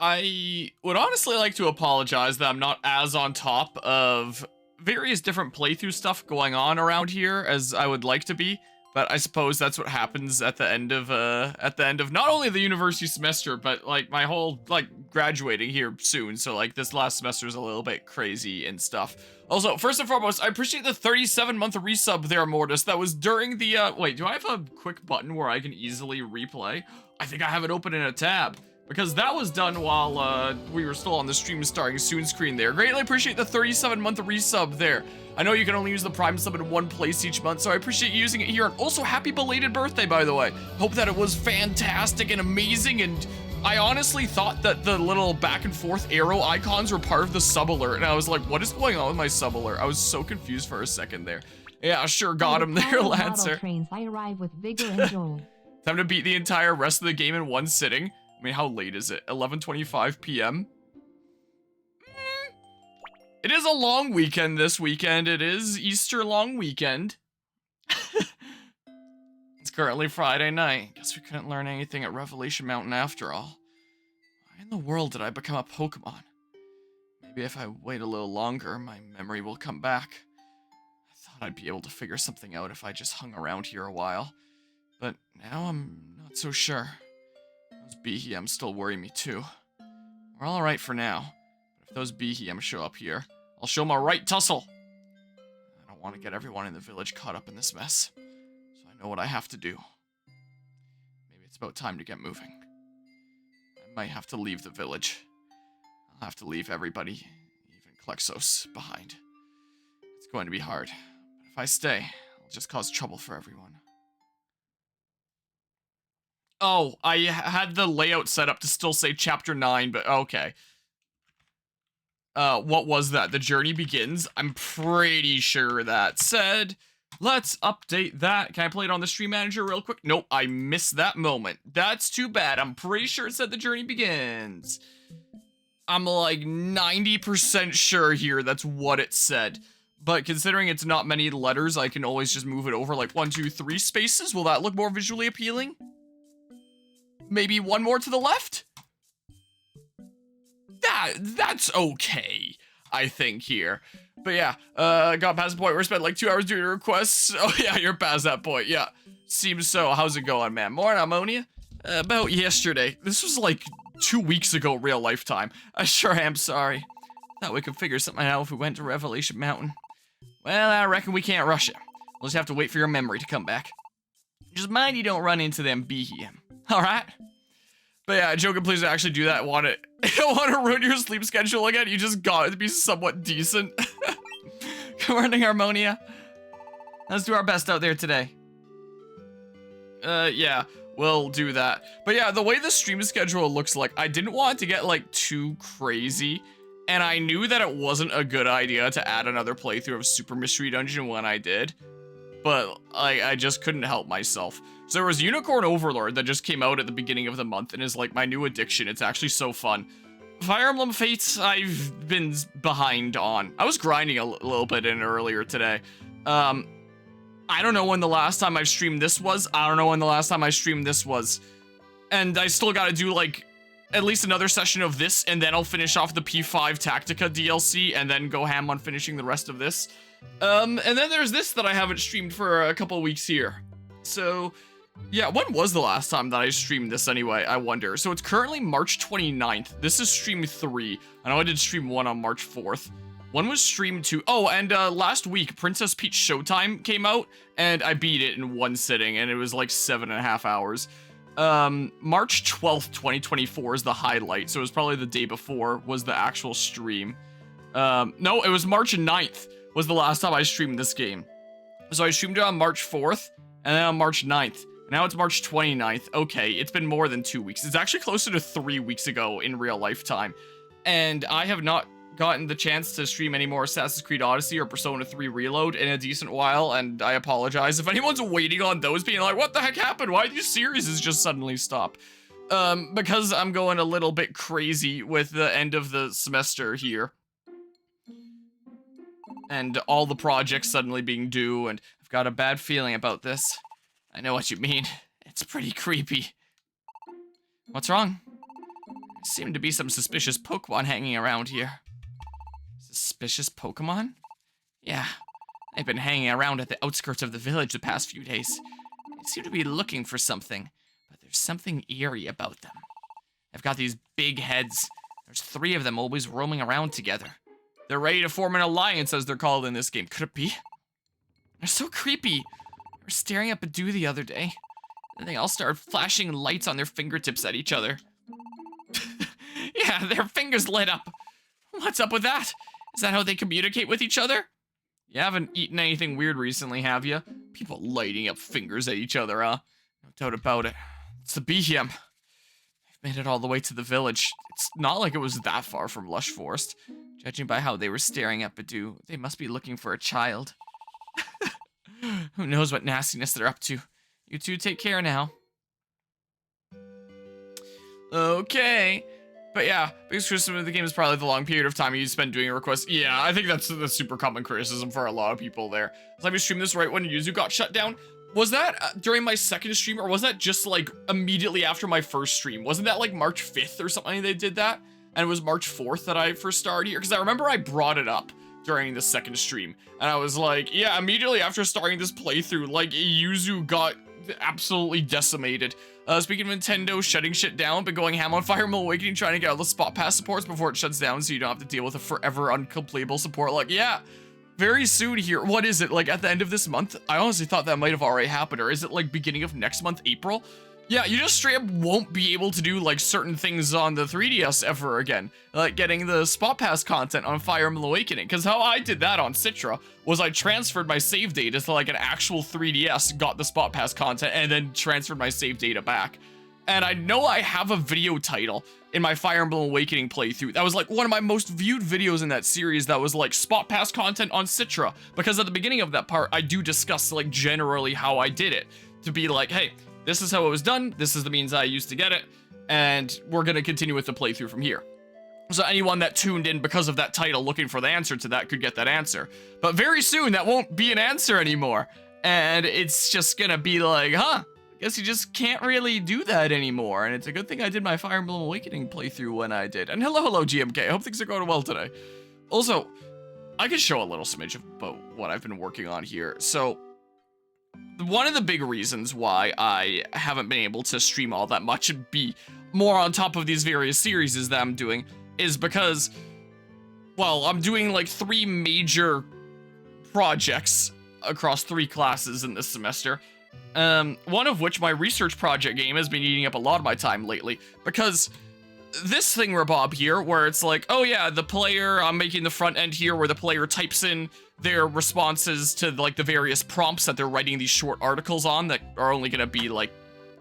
I would honestly like to apologize that I'm not as on top of various different playthrough stuff going on around here as I would like to be, but I suppose that's what happens at the end of not only the university semester, but like my whole like graduating here soon. So like this last semester is a little bit crazy and stuff. Also, first and foremost, I appreciate the 37-month resub there, Mortis. That was during the wait, do I have a quick button where I can easily replay? I think I have it open in a tab. Because that was done while we were still on the stream starting soon screen there. Greatly appreciate the 37-month resub there. I know you can only use the Prime sub in one place each month, so I appreciate you using it here. And also, happy belated birthday, by the way. Hope that it was fantastic and amazing, and I honestly thought that the little back and forth arrow icons were part of the sub alert, and I was like, what is going on with my sub alert? I was so confused for a second there. Yeah, sure, got him there, Lancer. Trains, I arrive with vigor and joy. Time to beat the entire rest of the game in one sitting. I mean, how late is it? 11:25 p.m.? It is a long weekend this weekend. It is Easter long weekend. It's currently Friday night. Guess we couldn't learn anything at Revelation Mountain after all. Why in the world did I become a Pokemon? Maybe if I wait a little longer, my memory will come back. I thought I'd be able to figure something out if I just hung around here a while. But now I'm not so sure. Those Behemoths still worry me too. We're alright for now, but if those Behemoths show up here, I'll show them a right tussle. I don't want to get everyone in the village caught up in this mess, so I know what I have to do. Maybe it's about time to get moving. I might have to leave the village. I'll have to leave everybody, even Klexos, behind. It's going to be hard, but if I stay, I'll just cause trouble for everyone. Oh, I had the layout set up to still say chapter 9, but okay. What was that? The journey begins? I'm pretty sure that said. Let's update that. Can I play it on the stream manager real quick? Nope, I missed that moment. That's too bad. I'm pretty sure it said the journey begins. I'm like 90% sure here that's what it said. But considering it's not many letters, I can always just move it over like 1, 2, 3 spaces. Will that look more visually appealing? Maybe one more to the left? That's okay, I think, here. But yeah, got past the point where I spent like 2 hours doing requests. Oh yeah, you're past that point, yeah. Seems so. How's it going, man? Morning, Ammonia? About yesterday. This was like 2 weeks ago, real lifetime. I sure am sorry. Thought we could figure something out if we went to Revelation Mountain. Well, I reckon we can't rush it. We'll just have to wait for your memory to come back. Just mind you don't run into them Behem. Alright? But yeah, joking, please actually do that. Want it? You don't want to ruin your sleep schedule again? You just got it to be somewhat decent. Good morning, Harmonia. Let's do our best out there today. Yeah, we'll do that. But yeah, the way the stream schedule looks like, I didn't want it to get like too crazy. And I knew that it wasn't a good idea to add another playthrough of Super Mystery Dungeon when I did. But I just couldn't help myself. So there was Unicorn Overlord that just came out at the beginning of the month and is like my new addiction. It's actually so fun. Fire Emblem Fates, I've been behind on. I was grinding a little bit in earlier today. I don't know when the last time I streamed this was. I don't know when the last time I streamed this was. And I still gotta do like at least another session of this, and then I'll finish off the P5 Tactica DLC and then go ham on finishing the rest of this. And then there's this that I haven't streamed for a couple weeks here. So, yeah, when was the last time that I streamed this anyway, I wonder? So it's currently March 29th. This is stream 3. I know I did stream 1 on March 4th. One was stream 2. Oh, and last week, Princess Peach Showtime came out, and I beat it in one sitting, and it was like 7.5 hours. March 12th, 2024 is the highlight, so it was probably the day before was the actual stream. No, it was March 9th was the last time I streamed this game. So I streamed it on March 4th, and then on March 9th. Now it's March 29th. Okay, it's been more than 2 weeks. It's actually closer to 3 weeks ago in real lifetime. And I have not gotten the chance to stream any more Assassin's Creed Odyssey or Persona 3 Reload in a decent while, and I apologize if anyone's waiting on those being like, what the heck happened? Why did these series just suddenly stop? Because I'm going a little bit crazy with the end of the semester here. And all the projects suddenly being due, and I've got a bad feeling about this. I know what you mean. It's pretty creepy. What's wrong? seem to be some suspicious Pokemon hanging around here. Suspicious Pokemon? Yeah, they've been hanging around at the outskirts of the village the past few days. They seem to be looking for something, but there's something eerie about them. They've got these big heads. There's 3 of them always roaming around together. They're ready to form an alliance, as they're called in this game. Could it be? They're so creepy. They were staring at Badu the other day, and they all started flashing lights on their fingertips at each other. Yeah, their fingers lit up. What's up with that? Is that how they communicate with each other? You haven't eaten anything weird recently, have you? People lighting up fingers at each other, huh? No doubt about it. It's the BM. They've made it all the way to the village. It's not like it was that far from Lush Forest. Judging by how they were staring at Badu, they must be looking for a child. Who knows what nastiness they're up to. You two take care now. Okay. But yeah, biggest criticism of the game is probably the long period of time you spend doing a request. Yeah, I think that's the super common criticism for a lot of people there. Let me stream this right when Yuzu got shut down. Was that during my second stream, or was that just like immediately after my first stream? Wasn't that like March 5th or something they did that? And it was March 4th that I first started here? Because I remember I brought it up during the second stream. And I was like, yeah, immediately after starting this playthrough, like Yuzu got absolutely decimated. Speaking of Nintendo shutting shit down, but going ham on Fire Emblem Awakening, trying to get all the spot pass supports before it shuts down so you don't have to deal with a forever uncompletable support. Like, yeah, very soon here. What is it, like at the end of this month? I honestly thought that might have already happened, or is it like beginning of next month, April? Yeah, you just straight up won't be able to do like certain things on the 3DS ever again. Like getting the spot pass content on Fire Emblem Awakening. Because how I did that on Citra was I transferred my save data to like an actual 3DS, got the spot pass content, and then transferred my save data back. And I know I have a video title in my Fire Emblem Awakening playthrough. That was like one of my most viewed videos in that series that was like spot pass content on Citra. Because at the beginning of that part, I do discuss like generally how I did it. To be like, hey, this is how it was done, this is the means I used to get it, and we're gonna continue with the playthrough from here. So anyone that tuned in because of that title looking for the answer to that could get that answer. But very soon, that won't be an answer anymore. And it's just gonna be like, huh, guess you just can't really do that anymore. And it's a good thing I did my Fire Emblem Awakening playthrough when I did. And hello, GMK, I hope things are going well today. Also, I could show a little smidge about what I've been working on here. So, one of the big reasons why I haven't been able to stream all that much and be more on top of these various series that I'm doing is because, well, I'm doing like 3 major across 3 classes in this semester. One of which, my research project game, has been eating up a lot of my time lately, because this thingamabob here, where it's like, oh yeah, the player, I'm making the front end here where the player types in their responses to like the various prompts that they're writing these short articles on that are only gonna be like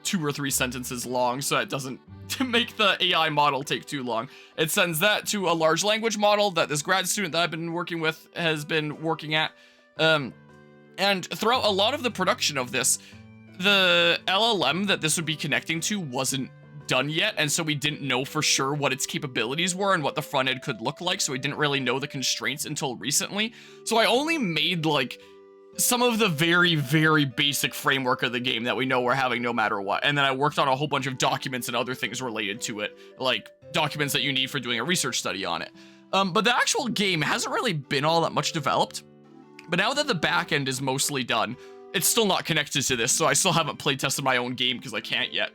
2 or 3 sentences long, so it doesn't make the AI model take too long. It sends that to a large language model that this grad student that I've been working with has been working at. And throughout a lot of the production of this, the LLM that this would be connecting to wasn't done yet, and so we didn't know for sure what its capabilities were and what the front end could look like, so we didn't really know the constraints until recently. So I only made like some of the very, very basic framework of the game that we know we're having no matter what, and then I worked on a whole bunch of documents and other things related to it, like documents that you need for doing a research study on it. But the actual game hasn't really been all that much developed, but now that the back end is mostly done, it's still not connected to this, so I still haven't play tested my own game because I can't yet.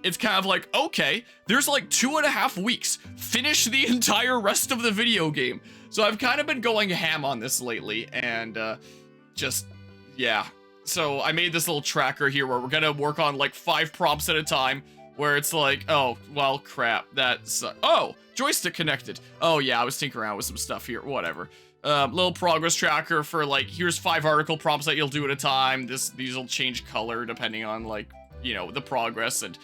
It's kind of like, okay, there's like 2.5 weeks. Finish the entire rest of the video game. So I've kind of been going ham on this lately, and just, yeah. So I made this little tracker here where we're gonna work on like 5 prompts at a time, where it's like, oh, well, crap, that's, oh, joystick connected. Oh yeah, I was tinkering around with some stuff here, whatever. Little progress tracker for like, here's 5 article prompts that you'll do at a time. These will change color depending on like, you know, the progress, and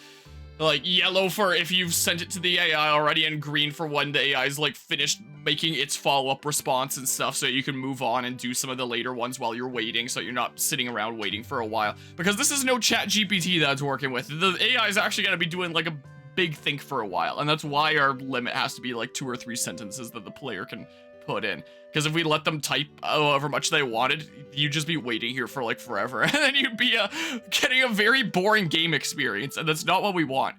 like yellow for if you've sent it to the AI already, and green for when the AI is like finished making its follow-up response and stuff, so you can move on and do some of the later ones while you're waiting, so you're not sitting around waiting for a while. Because this is no chat GPT that it's working with. The AI is actually going to be doing like a big think for a while, and that's why our limit has to be like 2 or 3 sentences that the player can put in. Because if we let them type however much they wanted, you'd just be waiting here for like forever, and then you'd be getting a very boring game experience, and that's not what we want.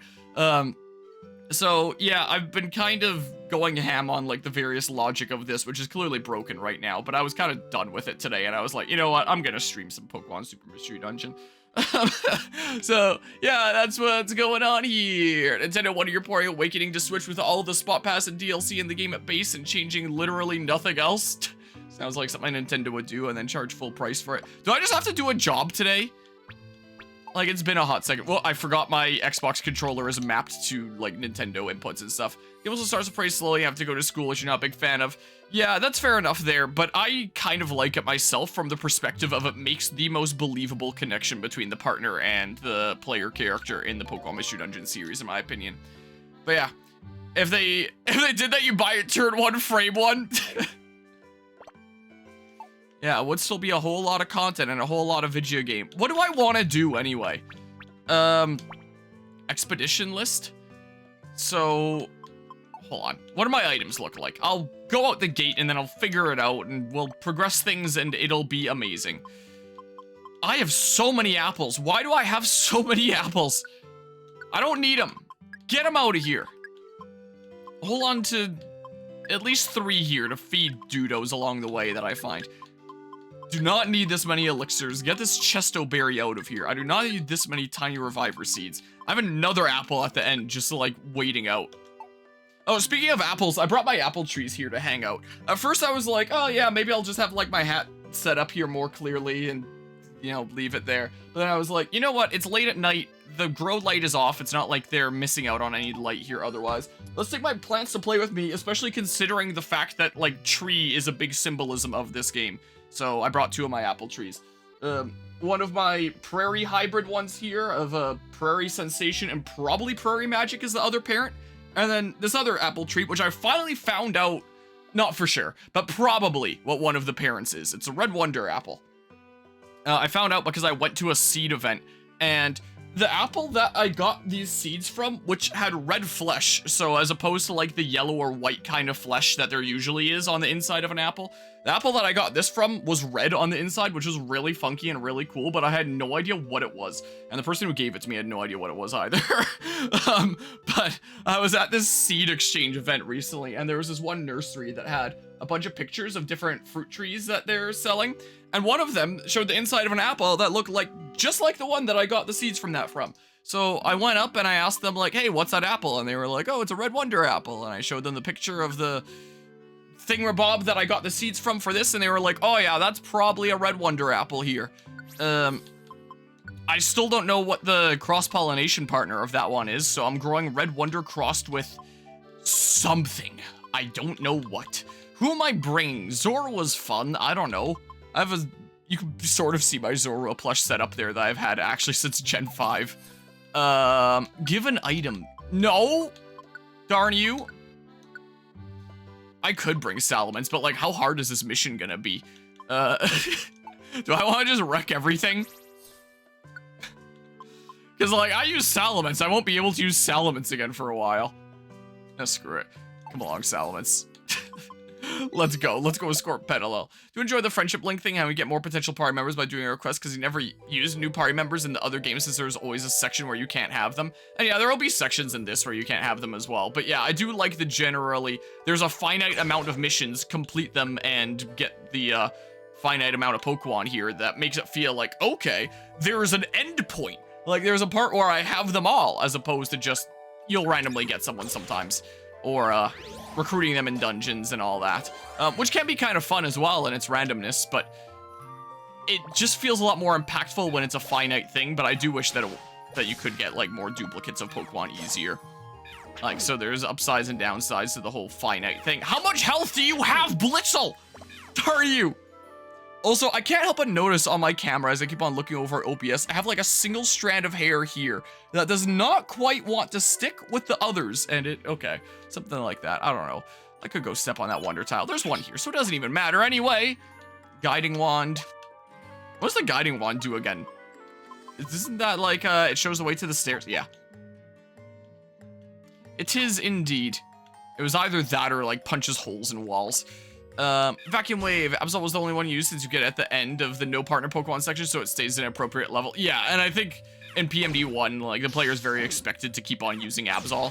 So, yeah, I've been kind of going ham on, like, the various logic of this, which is clearly broken right now, but I was kind of done with it today, and I was like, you know what, I'm gonna stream some Pokemon Super Mystery Dungeon. So, yeah, that's what's going on here. Nintendo wanted your party awakening to Switch with all the Spot Pass and DLC in the game at base and changing literally nothing else. Sounds like something Nintendo would do and then charge full price for it. Do I just have to do a job today? Like, it's been a hot second. Well, I forgot my Xbox controller is mapped to, like, Nintendo inputs and stuff. It also starts to play slowly. You have to go to school, which you're not a big fan of. Yeah, that's fair enough there, but I kind of like it myself from the perspective of it makes the most believable connection between the partner and the player character in the Pokemon Mystery Dungeon series, in my opinion. But yeah, if they did that, you buy it turn 1, frame 1. Yeah, it would still be a whole lot of content and a whole lot of video game. What do I want to do anyway? Expedition list? So, hold on. What do my items look like? I'll go out the gate and then I'll figure it out and we'll progress things and it'll be amazing. I have so many apples. Why do I have so many apples? I don't need them. Get them out of here. Hold on to at least 3 here to feed Dudos along the way that I find. Do not need this many elixirs. Get this Chesto Berry out of here. I do not need this many tiny reviver seeds. I have another apple at the end just like waiting out. Oh, speaking of apples, I brought my apple trees here to hang out. At first I was like, oh yeah, maybe I'll just have like my hat set up here more clearly and, you know, leave it there. But then I was like, you know what? It's late at night. The grow light is off. It's not like they're missing out on any light here otherwise. Let's take my plants to play with me, especially considering the fact that, like, tree is a big symbolism of this game. So I brought 2 of my apple trees. One of my prairie hybrid ones here of a prairie sensation and probably prairie magic is the other parent. And then this other apple tree, which I finally found out, not for sure, but probably what one of the parents is. It's a red wonder apple. I found out because I went to a seed event and the apple that I got these seeds from, which had red flesh, so as opposed to like the yellow or white kind of flesh that there usually is on the inside of an apple, the apple that I got this from was red on the inside, which was really funky and really cool, but I had no idea what it was. And the person who gave it to me had no idea what it was either. But I was at this seed exchange event recently, and there was this one nursery that had a bunch of pictures of different fruit trees that they're selling. And one of them showed the inside of an apple that looked like just like the one that I got the seeds from that from. So I went up and I asked them like, hey, what's that apple? And they were like, oh, it's a red wonder apple. And I showed them the picture of the thingamabob that I got the seeds from for this. And they were like, oh yeah, that's probably a red wonder apple here. I still don't know what the cross-pollination partner of that one is. So I'm growing red wonder crossed with something. I don't know what. Who am I bringing? Zora was fun. I don't know. You can sort of see my Zora plush set up there that I've had actually since Gen 5. Give an item. No! Darn you. I could bring Salamence, but like, how hard is this mission gonna be? Do I want to just wreck everything? Because like, I use Salamence. I won't be able to use Salamence again for a while. No, screw it. Come along, Salamence. Let's go with Scorpedalo. Do you enjoy the friendship link thing? How we get more potential party members by doing a request? Because you never use new party members in the other games since there's always a section where you can't have them. And yeah, there will be sections in this where you can't have them as well. But yeah, I do like the generally, there's a finite amount of missions, complete them and get the finite amount of Pokemon here that makes it feel like, okay, there's an end point. Like there's a part where I have them all as opposed to just, you'll randomly get someone sometimes. Or recruiting them in dungeons and all that, which can be kind of fun as well in its randomness, but it just feels a lot more impactful when it's a finite thing. But I do wish that that you could get like more duplicates of Pokemon easier. Like, so there's upsides and downsides to the whole finite thing. How much health do you have, Blitzel? Are you? Also, I can't help but notice on my camera as I keep on looking over OBS, I have like a single strand of hair here that does not quite want to stick with the others. And okay, something like that. I don't know. I could go step on that wonder tile. There's one here, so it doesn't even matter anyway. Guiding wand. What does the guiding wand do again? Isn't that like, it shows the way to the stairs? Yeah. It is indeed. It was either that or like punches holes in walls. Vacuum Wave. Absol was the only one used since you get at the end of the no partner Pokemon section, so it stays at an appropriate level. Yeah, and I think in PMD1, like, the player is very expected to keep on using Absol.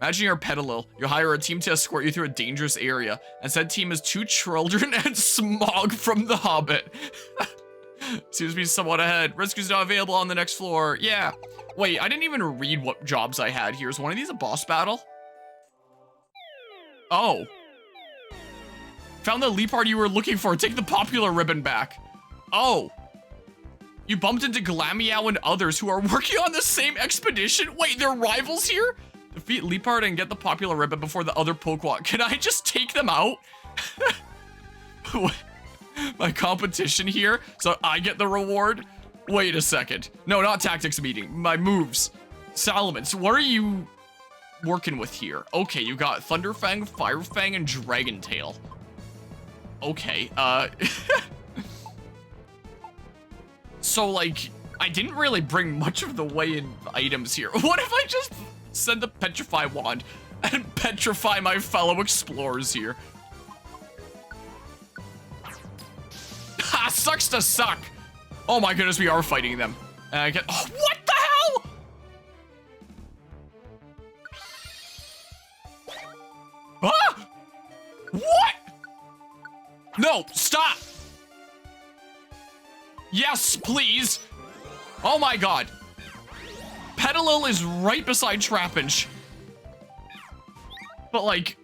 Imagine you're a Petalil. You hire a team to escort you through a dangerous area, and said team is 2 children and Smog from The Hobbit. Seems to be somewhat ahead. Rescue's not available on the next floor. Yeah. Wait, I didn't even read what jobs I had here. Is one of these a boss battle? Oh. Found the leapard you were looking for. Take the popular ribbon back. Oh. You bumped into Glameow and others who are working on the same expedition? Wait, they're rivals here? Defeat Leapard and get the popular ribbon before the other Pokemon. Can I just take them out? My competition here, so I get the reward? Wait a second. No, not tactics meeting. My moves. Salamence, what are you working with here? Okay, you got Thunderfang, Firefang, and Dragon Tail. Okay, so, like, I didn't really bring much of the way in items here. What if I just send the Petrify Wand and petrify my fellow explorers here? Ha! Sucks to suck! Oh my goodness, we are fighting them. And I get— oh, what the hell?! Ah! What?! No, stop! Yes, please! Oh my god. Petalil is right beside Trapinch. But like...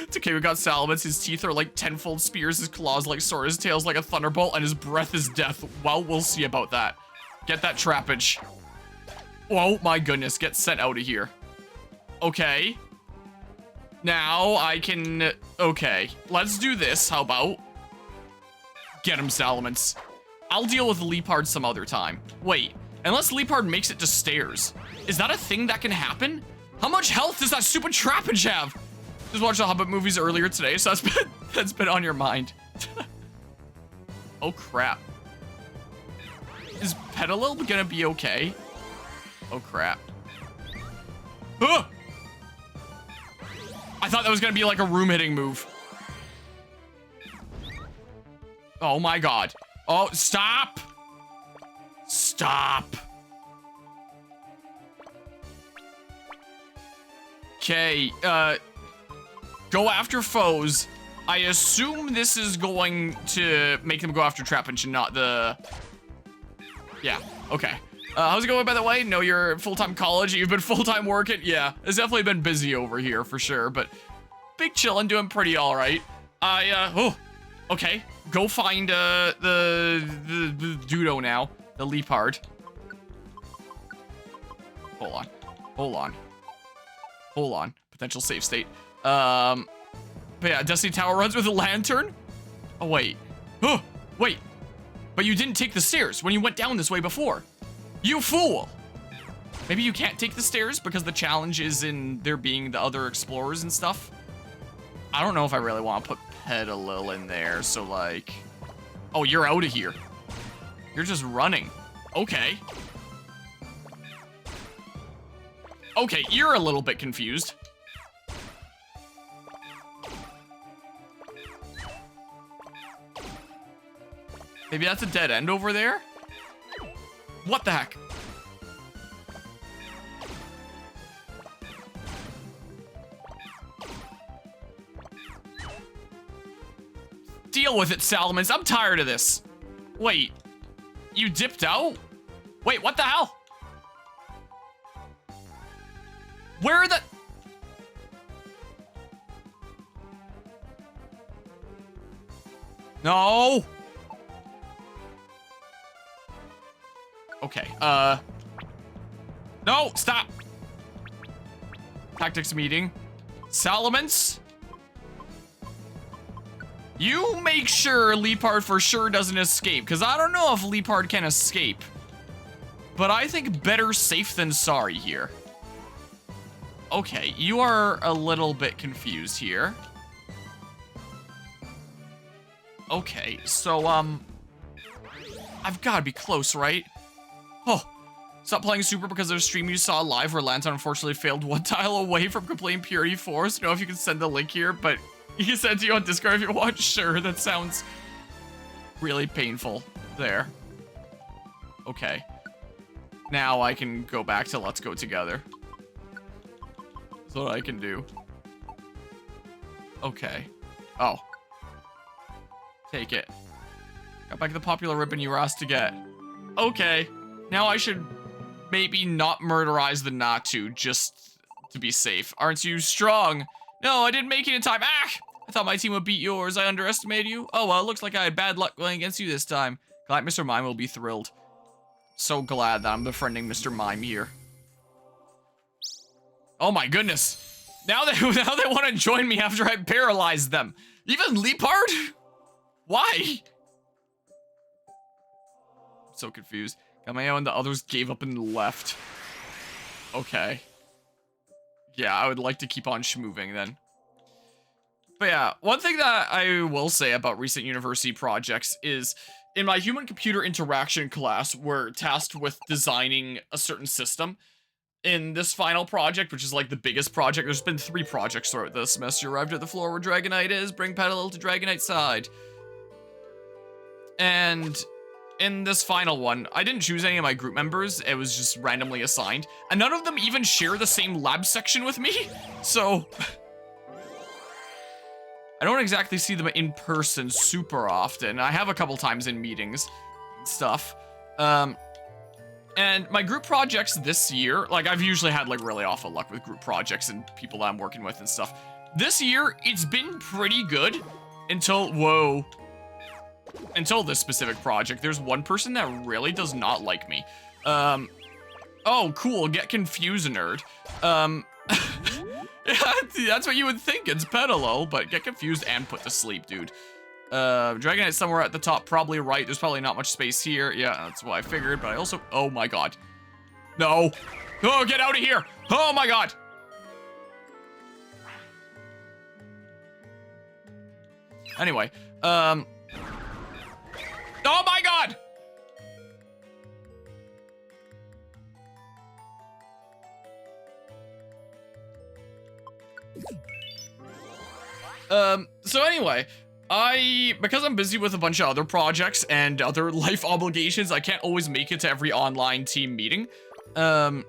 It's okay, we got Salamence. His teeth are like tenfold spears, his claws like swords, his tail's like a thunderbolt, and his breath is death. Well, we'll see about that. Get that Trapinch. Oh my goodness, get sent out of here. Okay. Now I can... okay, let's do this. How about... get him, Salamence. I'll deal with Leapard some other time. Wait, unless Leapard makes it to stairs. Is that a thing that can happen? How much health does that stupid Trapinch have? Just watched the Hobbit movies earlier today, so that's been on your mind. Oh crap. Is Petalil gonna be okay? Oh crap. Ah! I thought that was gonna be like a room hitting move. Oh my god. Oh, stop! Stop! Okay, go after foes. I assume this is going to make them go after Trapinch and not the... yeah, okay. How's it going, by the way? Know you're in full-time college, you've been full-time working? Yeah, it's definitely been busy over here for sure, but big chillin', doing pretty all right. Oh, okay. Go find, the Dudo now, the Leapard. Hold on, hold on. Hold on, potential save state. But yeah, Destiny Tower runs with a lantern? Oh, wait. Oh, wait. But you didn't take the stairs when you went down this way before. You fool! Maybe you can't take the stairs because the challenge is in there being the other explorers and stuff. I don't know if I really want to put Petalil in there, so like... oh, you're out of here. You're just running. Okay. Okay, you're a little bit confused. Maybe that's a dead end over there? What the heck? Deal with it, Salamence. I'm tired of this. Wait, you dipped out? Wait, what the hell? Where are the... no. Okay, no, stop. Tactics meeting. Salamence? You make sure Leapard for sure doesn't escape, because I don't know if Leapard can escape. But I think better safe than sorry here. Okay, you are a little bit confused here. Okay, so, I've got to be close, right? Oh, stop playing Super because there's a stream you saw live where Lantern unfortunately failed one tile away from completing Purity Forest. Know if you can send the link here, but you can send it to you on Discord if you want. Sure, that sounds really painful there. Okay. Now I can go back to Let's Go Together. That's what I can do. Okay. Oh. Take it. Got back the popular ribbon you were asked to get. Okay. Now I should maybe not murderize the Natu just to be safe. Aren't you strong? No, I didn't make it in time. Ah! I thought my team would beat yours. I underestimated you. Oh, well, it looks like I had bad luck going against you this time. Glad Mr. Mime will be thrilled. So glad that I'm befriending Mr. Mime here. Oh my goodness. Now they want to join me after I paralyzed them. Even Leopard? Why? I'm so confused. Gameo and the others gave up and left. Okay. Yeah, I would like to keep on schmoving then. But yeah, one thing that I will say about recent university projects is in my human-computer interaction class, we're tasked with designing a certain system. In this final project, which is like the biggest project, there's been 3 projects throughout the semester. Arrived at the floor where Dragonite is, bring Petal to Dragonite's side. And in this final one, I didn't choose any of my group members, it was just randomly assigned. And none of them even share the same lab section with me, so I don't exactly see them in person super often. I have a couple times in meetings and stuff. And my group projects this year, like I've usually had like really awful luck with group projects and people that I'm working with and stuff. This year, it's been pretty good until, whoa. Until this specific project. There's one person that really does not like me. Oh, cool, get confused, nerd. Yeah, that's what you would think, it's Petalo, but get confused and put to sleep, dude. Dragonite somewhere at the top, probably right. There's probably not much space here. Yeah, that's what I figured, but I also... Oh my god. No. Oh, get out of here. Oh my god. Anyway, oh my god! So anyway, because I'm busy with a bunch of other projects and other life obligations, I can't always make it to every online team meeting. And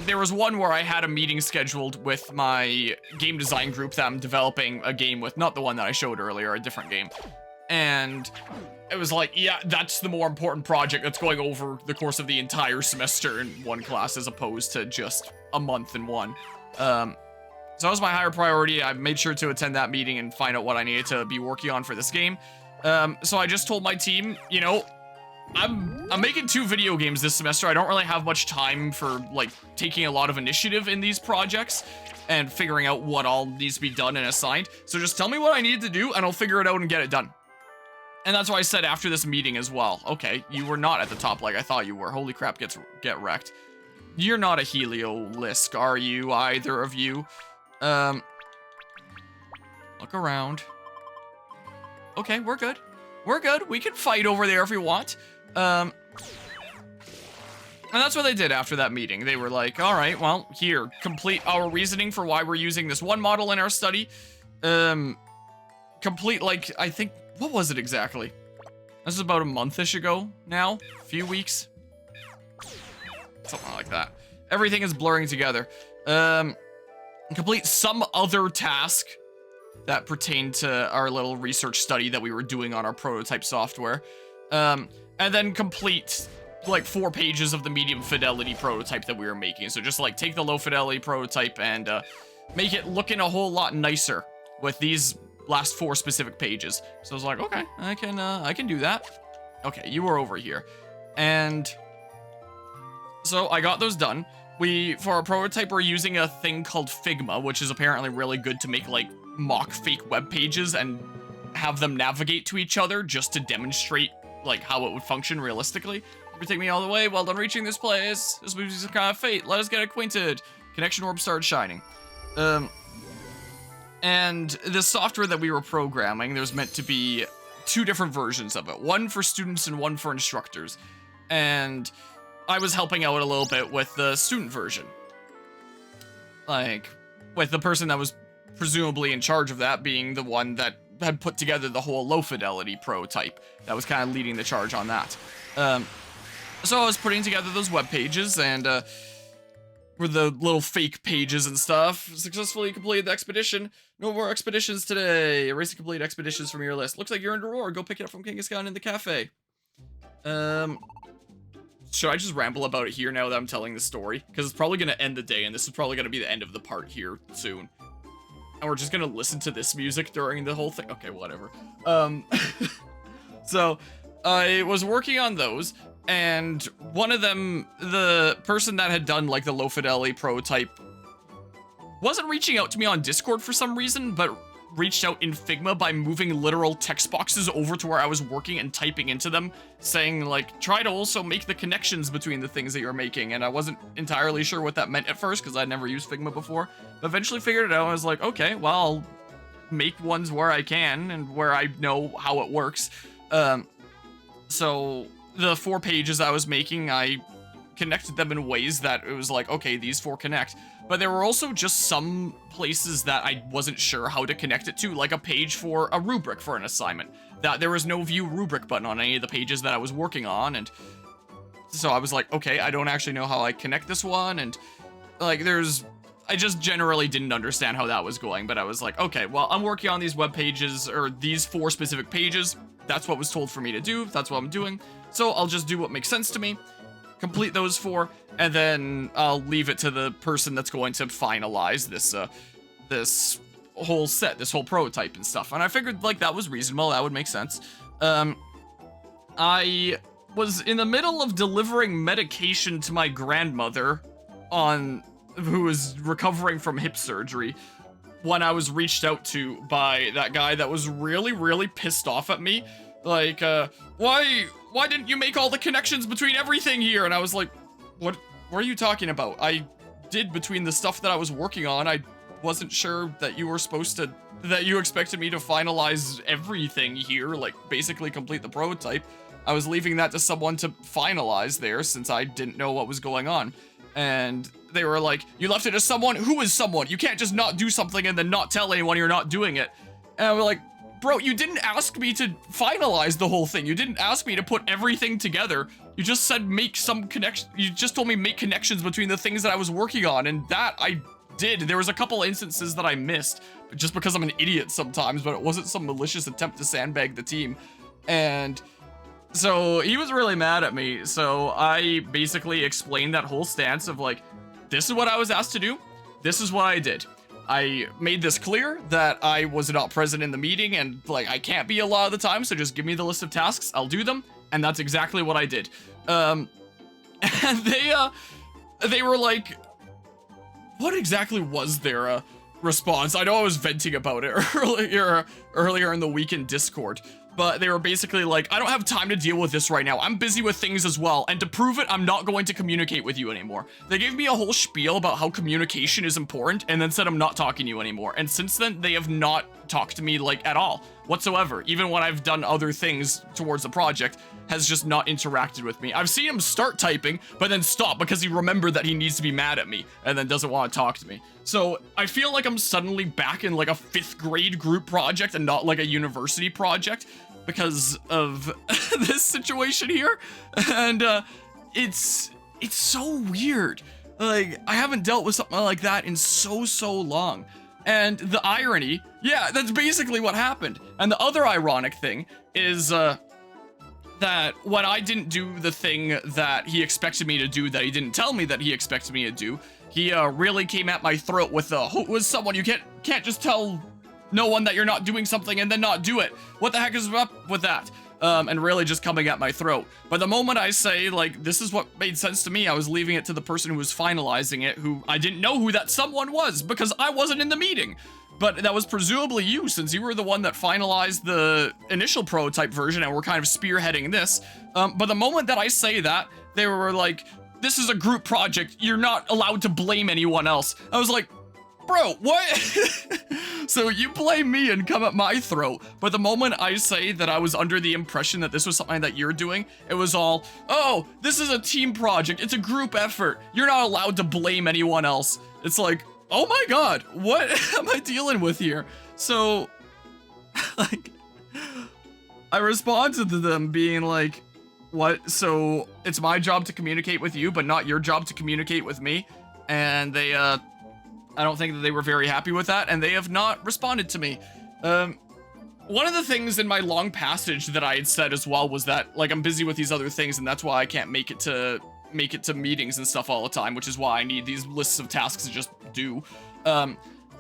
there was one where I had a meeting scheduled with my game design group that I'm developing a game with, not the one that I showed earlier, a different game. And it was like, yeah, that's the more important project that's going over the course of the entire semester in one class as opposed to just a month in one. So that was my higher priority. I made sure to attend that meeting and find out what I needed to be working on for this game. So I just told my team, you know, I'm making 2 video games this semester. I don't really have much time for, like, taking a lot of initiative in these projects and figuring out what all needs to be done and assigned. So just tell me what I need to do and I'll figure it out and get it done. And that's what I said after this meeting as well. Okay, you were not at the top like I thought you were. Holy crap, get wrecked. You're not a Heliolisk, are you, either of you? Look around. Okay, we're good. We're good. We can fight over there if we want. And that's what they did after that meeting. They were like, all right, well, here, complete our reasoning for why we're using this one model in our study. Complete, like, I think, what was it exactly? This is about a month-ish ago now, a few weeks. Something like that. Everything is blurring together. Complete some other task that pertained to our little research study that we were doing on our prototype software. And then complete like 4 pages of the medium fidelity prototype that we were making. So just like take the low fidelity prototype and make it looking a whole lot nicer with these last 4 specific pages. So I was like, okay, I can do that. Okay, you were over here. And so I got those done. For our prototype, we're using a thing called Figma, which is apparently really good to make, like, mock fake web pages and have them navigate to each other just to demonstrate, like, how it would function realistically. You take me all the way. Well done reaching this place. This movie is a kind of fate. Let us get acquainted. Connection orb started shining. And the software that we were programming, there's meant to be 2 different versions of it. One for students and one for instructors. And I was helping out a little bit with the student version. Like, with the person that was presumably in charge of that being the one that had put together the whole low fidelity prototype. That was kind of leading the charge on that. So I was putting together those web pages and for the little fake pages and stuff. Successfully completed the expedition. No more expeditions today. Erase the complete expeditions from your list. Looks like you're in Aurora. Go pick it up from Kangaskhan in the cafe. Should I just ramble about it here now that I'm telling the story? Because it's probably going to end the day, and this is probably going to be the end of the part here soon. And we're just going to listen to this music during the whole thing. Okay, whatever. So, I was working on those, and one of them, the person that had done, like, the low fidelity prototype, wasn't reaching out to me on Discord for some reason, but reached out in Figma by moving literal text boxes over to where I was working and typing into them, saying, like, try to also make the connections between the things that you're making, and I wasn't entirely sure what that meant at first, because I'd never used Figma before, but eventually figured it out, and I was like, okay, well, I'll make ones where I can, and where I know how it works. So, the 4 pages I was making, I connected them in ways that it was like, okay, these 4 connect. But there were also just some places that I wasn't sure how to connect it to, like a page for a rubric for an assignment. That there was no view rubric button on any of the pages that I was working on, and so I was like, okay, I don't actually know how I connect this one, and like I just generally didn't understand how that was going, but I was like, okay, well, I'm working on these web pages, or these 4 specific pages. That's what was told for me to do. That's what I'm doing. So I'll just do what makes sense to me, complete those 4, and then I'll leave it to the person that's going to finalize this whole set, this whole prototype and stuff. And I figured, like, that was reasonable. That would make sense. I was in the middle of delivering medication to my grandmother who was recovering from hip surgery when I was reached out to by that guy that was really, really pissed off at me. Like, why didn't you make all the connections between everything here? And I was like, what are you talking about? I did between the stuff that I was working on. I wasn't sure that you expected me to finalize everything here, like basically complete the prototype. I was leaving that to someone to finalize there since I didn't know what was going on. And they were like, you left it to someone? Who is someone? You can't just not do something and then not tell anyone you're not doing it. And I was like, bro, you didn't ask me to finalize the whole thing. You didn't ask me to put everything together. You just said make some connection. You just told me make connections between the things that I was working on, and that I did. There was a couple instances that I missed, just because I'm an idiot sometimes, but it wasn't some malicious attempt to sandbag the team. And so he was really mad at me. So I basically explained that whole stance of like, this is what I was asked to do. This is what I did. I made this clear that I was not present in the meeting and like I can't be a lot of the time, so just give me the list of tasks, I'll do them, and that's exactly what I did. And they were like, what exactly was their response? I know I was venting about it earlier in the week in Discord, but they were basically like, I don't have time to deal with this right now. I'm busy with things as well, and to prove it, I'm not going to communicate with you anymore. They gave me a whole spiel about how communication is important, and then said I'm not talking to you anymore. And since then, they have not talked to me, like, at all, whatsoever. Even when I've done other things towards the project, has just not interacted with me. I've seen him start typing, but then stop because he remembered that he needs to be mad at me, and then doesn't want to talk to me. So I feel like I'm suddenly back in like a 5th grade group project and not like a university project because of this situation here. And it's so weird. Like, I haven't dealt with something like that in so long. And the irony, yeah, that's basically what happened. And the other ironic thing is that when I didn't do the thing that he expected me to do, that he didn't tell me that he expected me to do, he really came at my throat with who was someone? You can't just tell no one that you're not doing something and then not do it. What the heck is up with that? And really just coming at my throat. But the moment I say, like, this is what made sense to me, I was leaving it to the person who was finalizing it, who I didn't know who that someone was because I wasn't in the meeting. But that was presumably you, since you were the one that finalized the initial prototype version and were kind of spearheading this. But the moment that I say that, they were like, this is a group project. You're not allowed to blame anyone else. I was like, bro, what? So you blame me and come at my throat. But the moment I say that I was under the impression that this was something that you're doing, it was all, oh, this is a team project. It's a group effort. You're not allowed to blame anyone else. It's like, oh my God, what am I dealing with here? So, like, I responded to them being like, what? So it's my job to communicate with you, but not your job to communicate with me? and they, I don't think that they were very happy with that, and they have not responded to me. One of the things in my long passage that I had said as well was that, like, I'm busy with these other things, and that's why I can't make it to meetings and stuff all the time, which is why I need these lists of tasks to just do.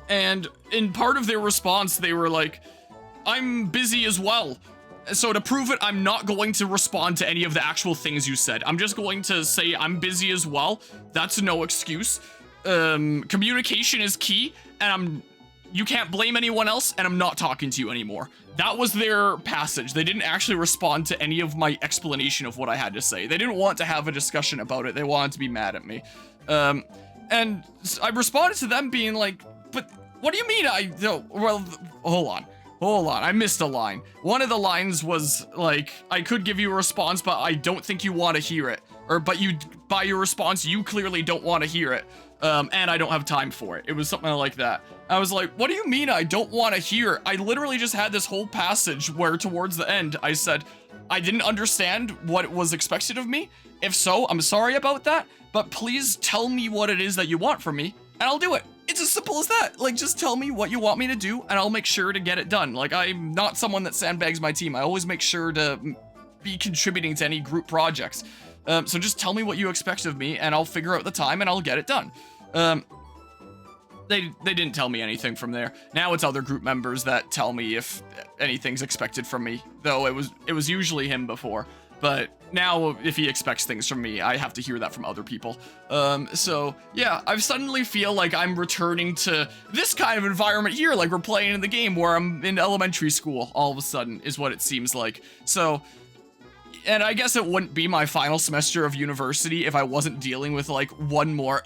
And in part of their response, they were like, I'm busy as well. So to prove it, I'm not going to respond to any of the actual things you said. I'm just going to say I'm busy as well. That's no excuse. Communication is key, and you can't blame anyone else, and I'm not talking to you anymore. That was their passage. They didn't actually respond to any of my explanation of what I had to say. They didn't want to have a discussion about it. They wanted to be mad at me. And I responded to them being like, but what do you mean well, hold on, I missed a line. One of the lines was like, I could give you a response, but I don't think you want to hear it. But by your response, you clearly don't want to hear it. And I don't have time for it. It was something like that. I was like, what do you mean I don't want to hear? I literally just had this whole passage where towards the end, I said, I didn't understand what was expected of me. If so, I'm sorry about that, but please tell me what it is that you want from me, and I'll do it. It's as simple as that. Like, just tell me what you want me to do, and I'll make sure to get it done. Like, I'm not someone that sandbags my team. I always make sure to be contributing to any group projects. So just tell me what you expect of me, and I'll figure out the time, and I'll get it done. They didn't tell me anything from there. Now it's other group members that tell me if anything's expected from me, though it was usually him before. But now if he expects things from me, I have to hear that from other people. So yeah, I suddenly feel like I'm returning to this kind of environment here, like we're playing in the game where I'm in elementary school all of a sudden, is what it seems like. So, and I guess it wouldn't be my final semester of university if I wasn't dealing with like one more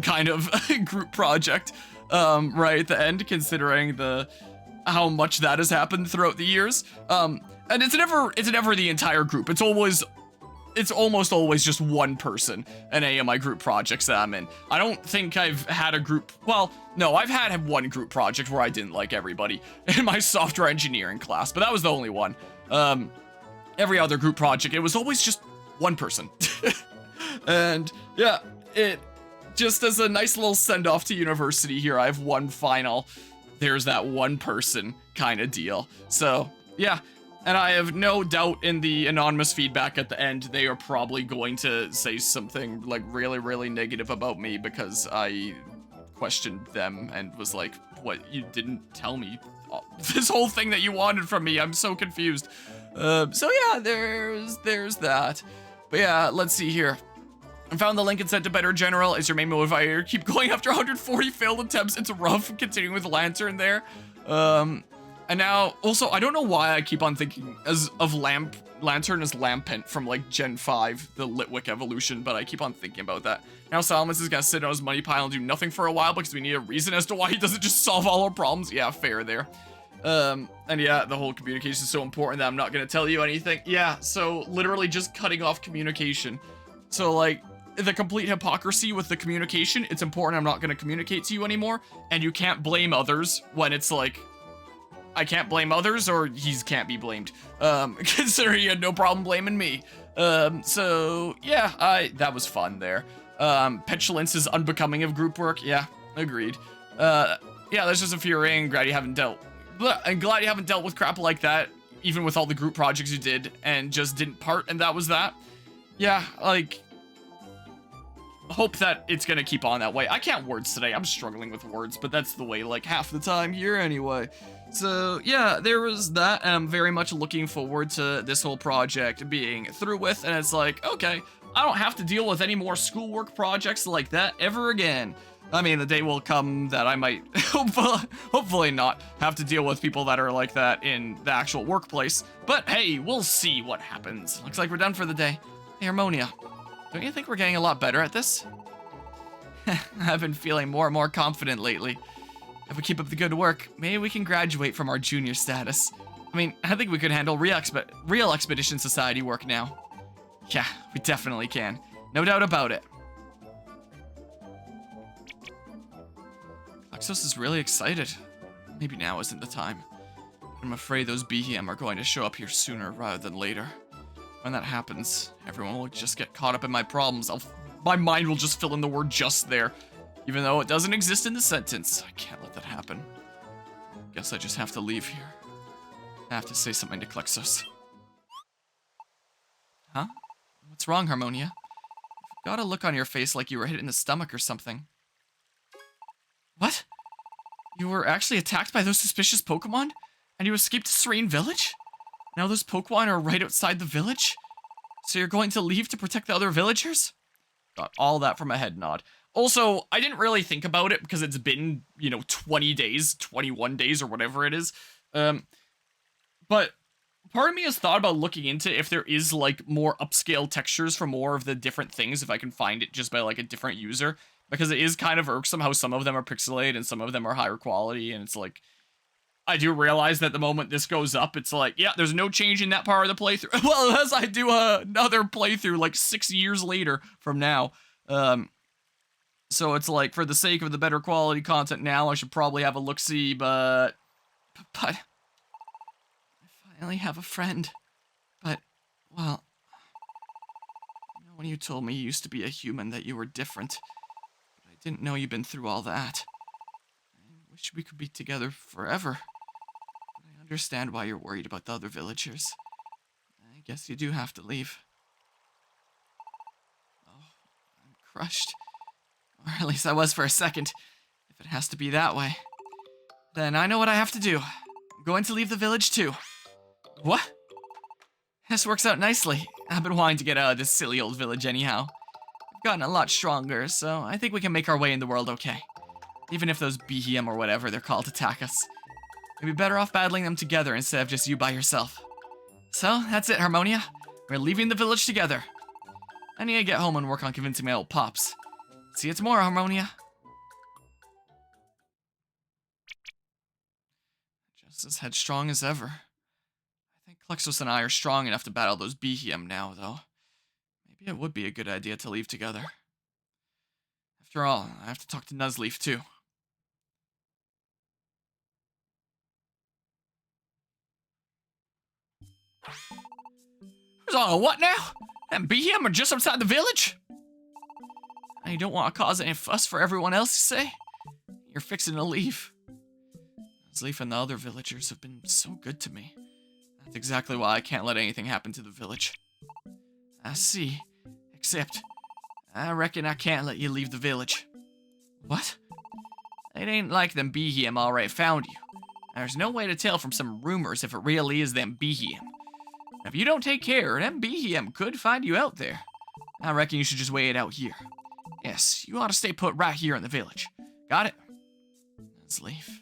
kind of group project right at the end, considering how much that has happened throughout the years. And it's never the entire group. It's almost always just one person in any of my group projects that I'm in. I don't think I've had a group, well, no, I've had one group project where I didn't like everybody in my software engineering class, but that was the only one. Every other group project, it was always just one person. And yeah, it just as a nice little send-off to university here, I have one final, there's that one person kind of deal. So yeah, and I have no doubt in the anonymous feedback at the end, they are probably going to say something like really, really negative about me because I questioned them and was like, what, you didn't tell me this whole thing that you wanted from me. I'm so confused. So yeah, there's that. But yeah, let's see here. I found the link and sent to Better General. Is your main motivator keep going after 140 failed attempts? It's rough continuing with Lantern there. And now, also, I don't know why I keep on thinking of Lantern as Lampent from like Gen 5, the Litwick evolution, but I keep on thinking about that. Now Salamis is gonna sit on his money pile and do nothing for a while because we need a reason as to why he doesn't just solve all our problems. Yeah, fair there. And yeah, the whole communication is so important that I'm not gonna tell you anything. Yeah, so literally just cutting off communication. So like, the complete hypocrisy with the communication, it's important I'm not gonna communicate to you anymore, and you can't blame others when it's like, I can't blame others or he can't be blamed, considering he had no problem blaming me. So yeah, that was fun there. Petulance is unbecoming of group work. Yeah, agreed. Yeah, that's just infuriating. I'm glad you haven't dealt with crap like that, even with all the group projects you did and just didn't part, and that was that. Yeah, like, hope that it's gonna keep on that way. I can't words today. I'm struggling with words, but that's the way like half the time here anyway. So yeah, there was that, and I'm very much looking forward to this whole project being through with, and it's like, okay, I don't have to deal with any more schoolwork projects like that ever again. I mean, the day will come that I might, hopefully not, have to deal with people that are like that in the actual workplace, but hey, we'll see what happens. Looks like we're done for the day. Hey, Harmonia, don't you think we're getting a lot better at this? I've been feeling more and more confident lately. If we keep up the good work, maybe we can graduate from our junior status. I mean, I think we could handle real Expedition Society work now. Yeah, we definitely can. No doubt about it. Luxos is really excited. Maybe now isn't the time. I'm afraid those BHM are going to show up here sooner rather than later. When that happens, everyone will just get caught up in my problems. I'll my mind will just fill in the word just there, even though it doesn't exist in the sentence. I can't let that happen. Guess I just have to leave here. I have to say something to Klexos. Huh? What's wrong, Harmonia? You've got a look on your face like you were hit in the stomach or something. What? You were actually attacked by those suspicious Pokemon? And you escaped to Serene Village? Now those Pokemon are right outside the village? So you're going to leave to protect the other villagers? Got all that from a head nod. Also, I didn't really think about it because it's been, 20 days, 21 days, or whatever it is. But part of me has thought about looking into if there is, like, more upscale textures for more of the different things, if I can find it just by, like, a different user. Because it is kind of irksome how some of them are pixelated and some of them are higher quality, and it's like, I do realize that the moment this goes up, it's like, yeah, there's no change in that part of the playthrough. Well, unless I do another playthrough, like, 6 years later from now. So it's like, for the sake of the better quality content now, I should probably have a look-see, but I finally have a friend. But, well, when you told me you used to be a human, that you were different. But I didn't know you'd been through all that. I wish we could be together forever. But I understand why you're worried about the other villagers. I guess you do have to leave. Oh, I'm crushed. Or at least I was for a second. If it has to be that way. Then I know what I have to do. I'm going to leave the village too. What? This works out nicely. I've been wanting to get out of this silly old village anyhow. I've gotten a lot stronger, so I think we can make our way in the world okay. Even if those BHM or whatever they're called attack us. We'd be better off battling them together instead of just you by yourself. So, that's it, Harmonia. We're leaving the village together. I need to get home and work on convincing my old pops. See you tomorrow, Harmonia. Just as headstrong as ever. I think Klexos and I are strong enough to battle those BHM now, though. Maybe it would be a good idea to leave together. After all, I have to talk to Nuzleaf, too. Who's on a what now? Them BHM are just outside the village? And you don't want to cause any fuss for everyone else, you say? You're fixing to leave. Nuzleaf and the other villagers have been so good to me. That's exactly why I can't let anything happen to the village. I see. Except, I reckon I can't let you leave the village. What? It ain't like them BHM already found you. There's no way to tell from some rumors if it really is them BHM. If you don't take care, them BHM could find you out there. I reckon you should just wait it out here. Yes, you ought to stay put right here in the village. Got it? Let's leave.